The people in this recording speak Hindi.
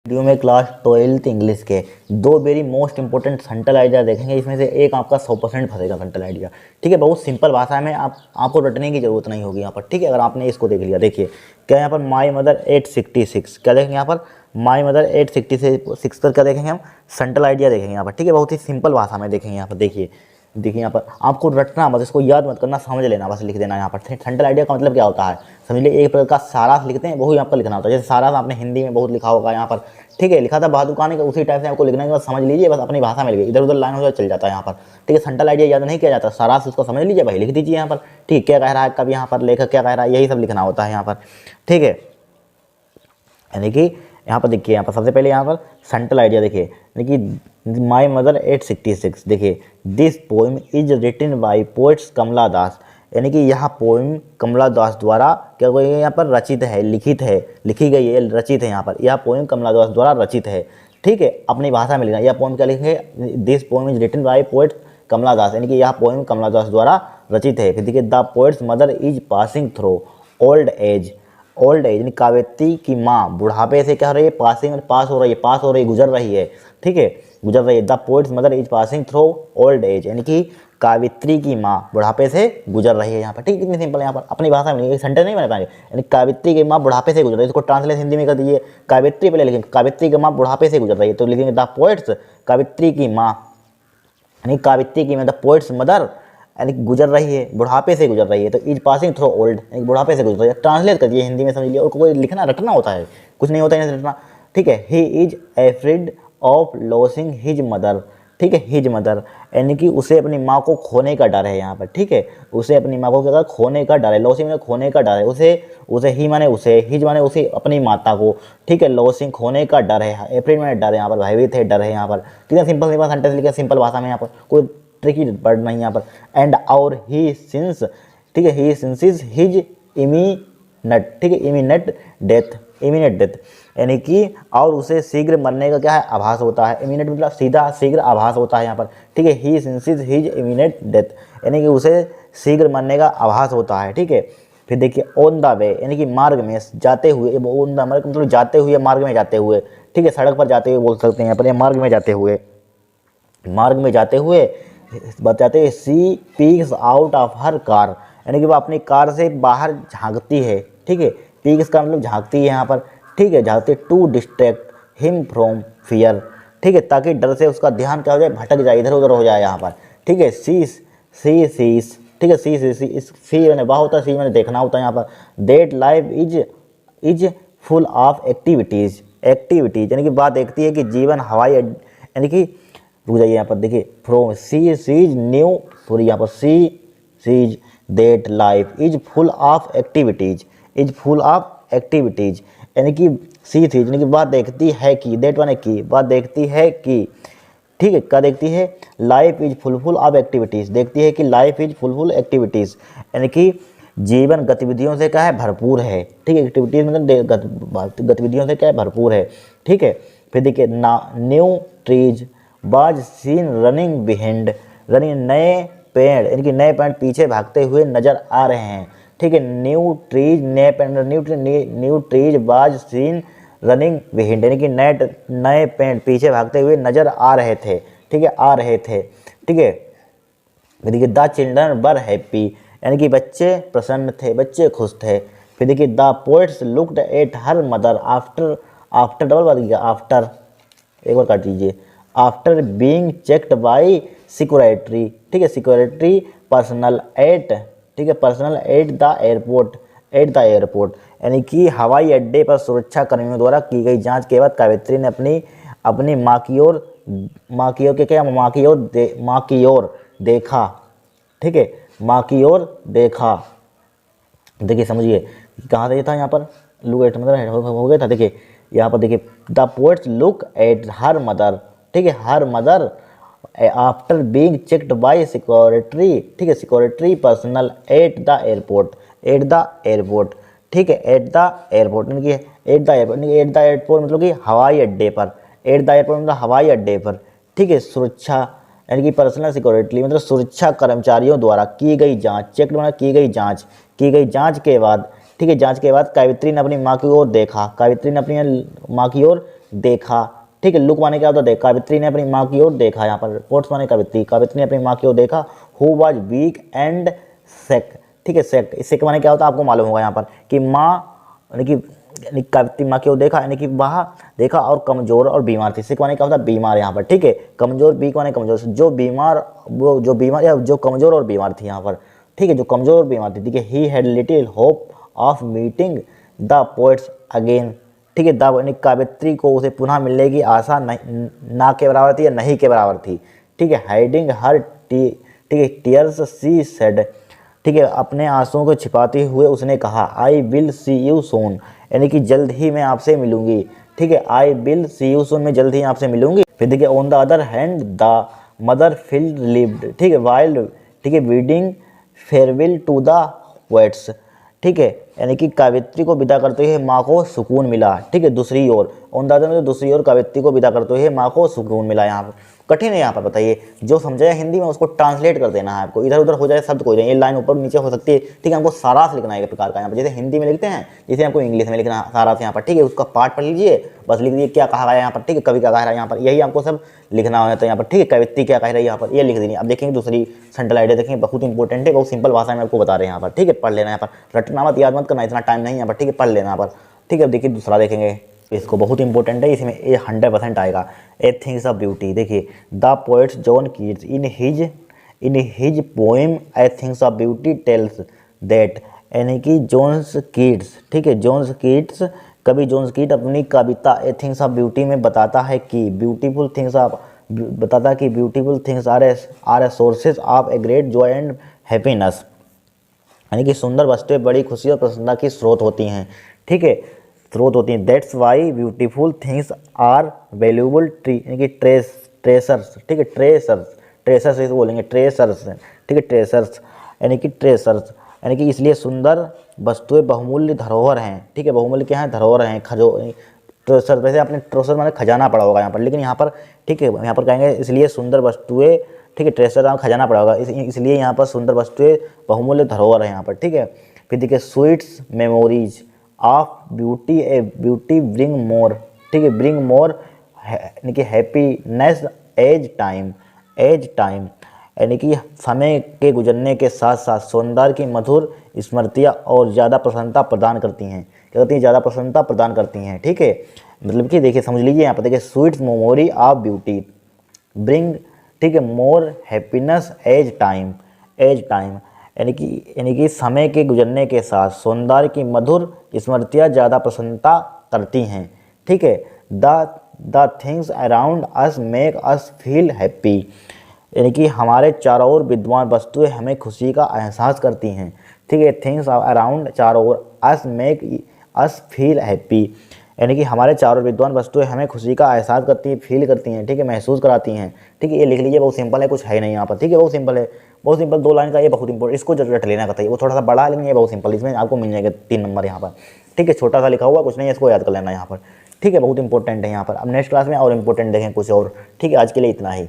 वीडियो में क्लास 12th इंग्लिश के दो very most important central idea देखेंगे। इसमें से एक आपका 100% फंसेगा सेंट्रल आइडिया। ठीक है, बहुत सिंपल भाषा में आपको रटने की जरूरत नहीं होगी यहाँ पर। ठीक है, अगर आपने इसको देख लिया, देखिए क्या यहाँ पर माई मदर 866, क्या देखेंगे यहाँ पर माई मदर 866 कर क्या देखेंगे हम, सेंट्रल आइडिया देखेंगे यहाँ पर। ठीक है, बहुत ही सिंपल भाषा में देखेंगे यहाँ पर। देखिए यहाँ पर आपको रटना बस, इसको याद मत करना, समझ लेना, बस लिख देना यहाँ पर। सेंट्रल आइडिया का मतलब क्या होता है समझ लीजिए, एक प्रकार का सारांश लिखते हैं, वही आपको लिखना होता है। जैसे सारांश आपने हिंदी में बहुत लिखा होगा यहाँ पर, ठीक है, लिखा था बहादुर कहानी का, उसी टाइप से आपको लिखने के बाद समझ लीजिए, बस अपनी भाषा में लिखिए, इधर उधर लाइन हो जाए चल जाता है यहाँ पर। ठीक है, सेंट्रल आइडिया याद नहीं किया जाता, सारांश उसको समझ लीजिए भाई, लिख दीजिए यहाँ पर। ठीक, क्या कह रहा है कब यहाँ पर लेखक क्या कह रहा है, यही सब लिखना होता है यहाँ पर। ठीक है, यानी कि यहाँ पर देखिए, यहाँ पर सबसे पहले यहाँ पर सेंट्रल आइडिया देखिए, यानी कि माई मदर 866। देखिए this poem is written by poets Kamala Das, यानी कि यह पोइम कमला दास द्वारा क्या हुआ है, यहाँ पर रचित है, लिखित है, लिखी गई है, रचित है यहाँ पर। यह पोइम कमला दास द्वारा रचित है। ठीक है, अपनी भाषा में लिखना, यह पोइम क्या लिखेंगे, this poem is written by poets Kamala Das, यानी कि यह पोइम कमला दास द्वारा रचित है। फिर देखिए the poets mother is passing through old age, old age यानी काव्यत्री की माँ बुढ़ापे से क्या हो रही है, पासिंग पास हो रही है, पास हो रही है, गुजर रही है। ठीक है, गुजर रही है। The poets mother is passing through old age, यानी कि काव्यत्री की माँ बुढ़ापे से गुजर रही है यहाँ पर। ठीक है, कितनी सिंपल है यहाँ पर, अपनी भाषा में सेंटेंस नहीं बना पाएंगे, यानी काव्यत्री की माँ बुढ़ापे से गुजर रही है, इसको ट्रांसलेट हिंदी में कर दीजिए। काव्यत्री पहले लिखेंगे, काव्यत्री की माँ बुढ़ापे से गुजर रही है, तो लिखेंगे द पोएट्स काव्यत्री की माँ, यानी काव्यत्री की मतलब पोएट्स मदर, यानी गुजर रही है, बुढ़ापे से गुजर रही है, तो इज पासिंग थ्रू ओल्ड, यानी बुढ़ापे से गुजर रही है। ट्रांसलेट कर दिए हिंदी में, समझ लिया। और कोई लिखना रटना होता है, कुछ नहीं होता है रटना। ठीक है, he is afraid of losing his mother. ठीक है, हिज मदर यानी कि उसे अपनी माँ को खोने का डर है यहाँ पर। ठीक है, उसे अपनी माँ को क्या खोने का डर है, लॉसिंग में खोने का डर है, उसे ही माने उसे, हिज माने उसे अपनी माता को। ठीक है, लॉसिंग खोने का डर है, एफ्रेड माने डर है यहाँ पर, भयभीत है, डर है यहाँ पर। कितना सिंपल सिंपल सेंटेंस लिखा, सिंपल भाषा में यहाँ पर, कोई ट्रिकी वर्ड नहीं यहाँ पर। एंड और ही सिंस, ठीक है, ही सिंस हिज इमीनेट, ठीक है, इमीनेट डेथ, इमीनेट डेथ यानी कि और उसे शीघ्र मरने का क्या है, आभास होता है। इमीनेट मतलब सीधा, शीघ्र आभास होता है यहाँ पर। ठीक है, ही सिंस हिज इमीनेट डेथ यानी कि उसे शीघ्र मरने का आभास होता है। ठीक है, फिर देखिए ऑन द वे यानी कि मार्ग में जाते हुए, ऑन द मार्ग मतलब जाते हुए, मार्ग में जाते हुए। ठीक है, सड़क पर जाते हुए बोल सकते हैं यहाँ पर, या मार्ग में जाते हुए, मार्ग में जाते हुए बताते हैं। She peeks out of her car, यानी कि वो अपनी कार से बाहर झांकती है। ठीक है, पीक्स का मतलब झांकती है यहाँ पर। ठीक है, झांकती, to distract him from fear. ठीक है, ताकि डर से उसका ध्यान क्या हो जाए, भटक जाए, इधर उधर हो जाए यहाँ पर। ठीक है, सीस, ठीक है, सी मैंने वाह होता है, सी मैंने देखना होता है यहाँ पर। That life is full of activities, यानी कि बात देखती है कि जीवन हवाई यानी कि रुक जाइए यहाँ पर, देखिए फ्रॉम सीज न्यू, सॉरी यहाँ पर sees that life is full of activities, is full of activities यानी कि सीज यानी कि बात देखती है कि, दैट माने की, बात देखती है कि। ठीक है, क्या देखती है, life is full of activities, देखती है कि लाइफ इज फुल एक्टिविटीज़ यानी कि जीवन गतिविधियों से क्या है, भरपूर है। ठीक है, एक्टिविटीज़ मतलब गतिविधियों से क्या है, भरपूर है। ठीक है, फिर देखिए न्यू ट्रीज बाज सीन रनिंग बिहाइंड, रनिंग नए पेड़ यानी कि नए पेड़ पीछे भागते हुए नजर आ रहे हैं। ठीक है, न्यू ट्रीज नए पेड़, न्यू ट्रीज बाज सीन रनिंग बिहाइंड यानी कि नए पेड़ पीछे भागते हुए नजर आ रहे थे। ठीक है, आ रहे थे। ठीक है, देखिए द चिल्ड्रन वर हैप्पी यानी कि बच्चे प्रसन्न थे, बच्चे खुश थे। फिर देखिए the poets looked at her mother after double बात किया, आफ्टर एक बार काट दीजिए, after being checked by security. ठीक है, सिक्योरिटी पर्सनल एट, ठीक है, पर्सनल एट द एयरपोर्ट, यानी कि हवाई अड्डे पर सुरक्षा कर्मियों द्वारा की गई जांच के बाद कावेत्री ने अपनी माँ की ओर देखा। ठीक है, माँ की ओर देखा। देखिए समझिए कहाँ से था यहाँ पर, लुक एट मतलब हो गया था। देखिए यहाँ पर देखिए the poets look at her mother, ठीक है, her mother after being checked by security. ठीक है, security personal at the airport, ठीक है, एट द एयरपोर्ट यानी कि एट द एयरपोर्ट मतलब कि हवाई अड्डे पर, एट द एयरपोर्ट मतलब हवाई अड्डे पर। ठीक है, सुरक्षा यानी कि पर्सनल सिक्योरिटी मतलब सुरक्षा कर्मचारियों द्वारा की गई जांच, चेक मतलब की गई जांच के बाद। ठीक है, जांच के बाद कावित्री ने अपनी माँ की ओर देखा, कावित्री ने अपनी माँ की ओर देखा, ठीक है। लुक माने क्या होता है देखा, कावित्री ने अपनी माँ की ओर देखा, यहाँ पर कोट्स माने कावित्री, कावित्री ने अपनी माँ की ओर देखा। हु वाज वीक एंड सेक, ठीक है। सेक, सेक माने क्या होता है आपको मालूम होगा यहाँ पर कि माँ यानी कावित्री माँ की ओर देखा, यानी कि वह देखा और कमजोर और बीमार थी। सेक माने क्या होता है बीमार यहाँ पर, ठीक है। कमजोर, वीक माने कमजोर, जो बीमार, वो जो बीमार या जो कमजोर और बीमार थी यहाँ पर, ठीक है, जो कमजोर और बीमार थी, ठीक है। He had little hope of meeting the poets again, ठीक है। द यानी कावित्री को उसे पुनः मिलने की आशा नहीं, ना के बराबर थी या नहीं के बराबर थी, ठीक है। हाइडिंग हर ठीक है टीयर्स सी सेड, ठीक है, अपने आंसुओं को छिपाते हुए उसने कहा I will see you soon, यानी कि जल्द ही मैं आपसे मिलूंगी, ठीक है। I will see you soon, मैं जल्द ही आपसे मिलूंगी। फिर देखिए on the other hand the mother field lived, ठीक है, वाइल्ड, ठीक है, bidding farewell to the wets, ठीक है, यानी कि कावित्री को विदा करते हुए माँ को सुकून मिला, ठीक है। दूसरी ओर ऑन द अदर में दूसरी ओर कावित्री को विदा करते हुए माँ को सुकून मिला। यहाँ पर कठिन है, यहाँ पर बताइए, जो समझाया हिंदी में उसको ट्रांसलेट कर देना है आपको, इधर उधर हो जाए शब्द कोई नहीं, ये लाइन ऊपर नीचे हो सकती है, ठीक है। हमको सारांश लिखना है एक प्रकार का यहाँ पर, जैसे हिंदी में लिखते हैं जैसे आपको इंग्लिश में लिखना है सारांश यहाँ पर, ठीक है। उसका पार्ट पढ़ लीजिए, बस लिख दीजिए क्या कहा गया यहाँ पर, ठीक है, कवि क्या कह रहा है यहाँ पर, यही आपको सब लिखना होता है यहाँ पर, ठीक है। कवित्री क्या कह रही है यहाँ पर, ये लिख दीजिए। अब देखेंगे दूसरी सेंट्रल आइडिया, देखेंगे बहुत इंपॉर्टेंट है, बहुत सिंपल भाषा में आपको बता रहे हैं यहाँ पर, ठीक है। पढ़ लेना यहाँ पर, रटना मत, याद मत करना, इतना टाइम नहीं यहाँ पर, ठीक है, पढ़ लेना यहाँ पर, ठीक है। अब देखिए दूसरा देखेंगे, इसको बहुत इंपॉर्टेंट है, इसमें ये 100% आएगा। ए थिंग्स ऑफ ब्यूटी, देखिए the poets John Keats in his poem a things of beauty tells that, यानी कि जॉन्स कीट्स, ठीक है, जॉन्स कीट्स, कवि जॉन्स कीट अपनी कविता ए थिंग्स ऑफ ब्यूटी में बताता है कि beautiful things are a sources of a great joy and happiness, यानी कि सुंदर वस्तुएं बड़ी खुशी और प्रसन्नता की स्रोत होती हैं, ठीक है, स्रोत होती हैं। That's why beautiful things are valuable यानी कि ट्रेसर्स, ठीक है, ट्रेसर्स इसे बोलेंगे, ट्रेसर्स, ठीक है, ट्रेसर्स यानी कि ट्रेसर्स, यानी कि इसलिए सुंदर वस्तुएं बहुमूल्य धरोहर हैं, ठीक है। बहुमूल्य क्या है, धरोहर हैं, ट्रेसर, वैसे आपने ट्रेसर माने खजाना पड़ा होगा यहाँ पर, लेकिन यहाँ पर, ठीक है, यहाँ पर कहेंगे इसलिए सुंदर वस्तुएं, ठीक है, ट्रेसर खजाना पड़ा होगा, इसलिए यहाँ पर सुंदर वस्तुएं बहुमूल्य धरोहर है यहाँ पर, ठीक है। फिर देखिए sweets memories of beauty A beauty bring more, ठीक है, ब्रिंग मोर यानी कि हैप्पीनेस एज टाइम, यानी कि समय के गुजरने के साथ साथ सौंदर्य की मधुर स्मृतियाँ और ज़्यादा प्रसन्नता प्रदान करती हैं, क्या करती हैं, ज़्यादा प्रसन्नता प्रदान करती हैं, ठीक है। मतलब कि देखिए समझ लीजिए यहाँ पर, देखिए sweets memory of beauty bring, ठीक है, मोर हैप्पीनेस एज टाइम, यानी कि समय के गुजरने के साथ सौंदर्य की मधुर स्मृतियाँ ज़्यादा प्रसन्नता करती हैं, ठीक है। The things around us make us feel happy, यानी कि हमारे चारों ओर विद्यमान वस्तुएं हमें खुशी का एहसास करती हैं, ठीक है। थिंग्स अराउंड चारों ओर us make us feel happy, यानी कि हमारे चारों विद्वान वस्तुएं हमें खुशी का एहसास करती हैं, फील करती हैं, ठीक है, महसूस कराती हैं, ठीक है। ये लिख लीजिए, बहुत सिंपल है, कुछ है नहीं यहाँ पर, ठीक है, बहुत सिंपल है, बहुत सिंपल, 2 लाइन का, ये बहुत इंपॉर्टेंट, इसको जरूर रट लेना बताइए। वो थोड़ा सा बड़ा है लेकिन ये बहुत सिंपल, इसमें आपको मिल जाएगा 3 नंबर यहाँ पर, ठीक है। छोटा सा लिखा हुआ कुछ नहीं है, इसको याद कर लेना यहाँ पर, ठीक है, बहुत इंपॉर्टेंट है यहाँ पर। अब नेक्स्ट क्लास में और इंपॉर्टेंट देखें कुछ और, ठीक है। आज के लिए इतना ही।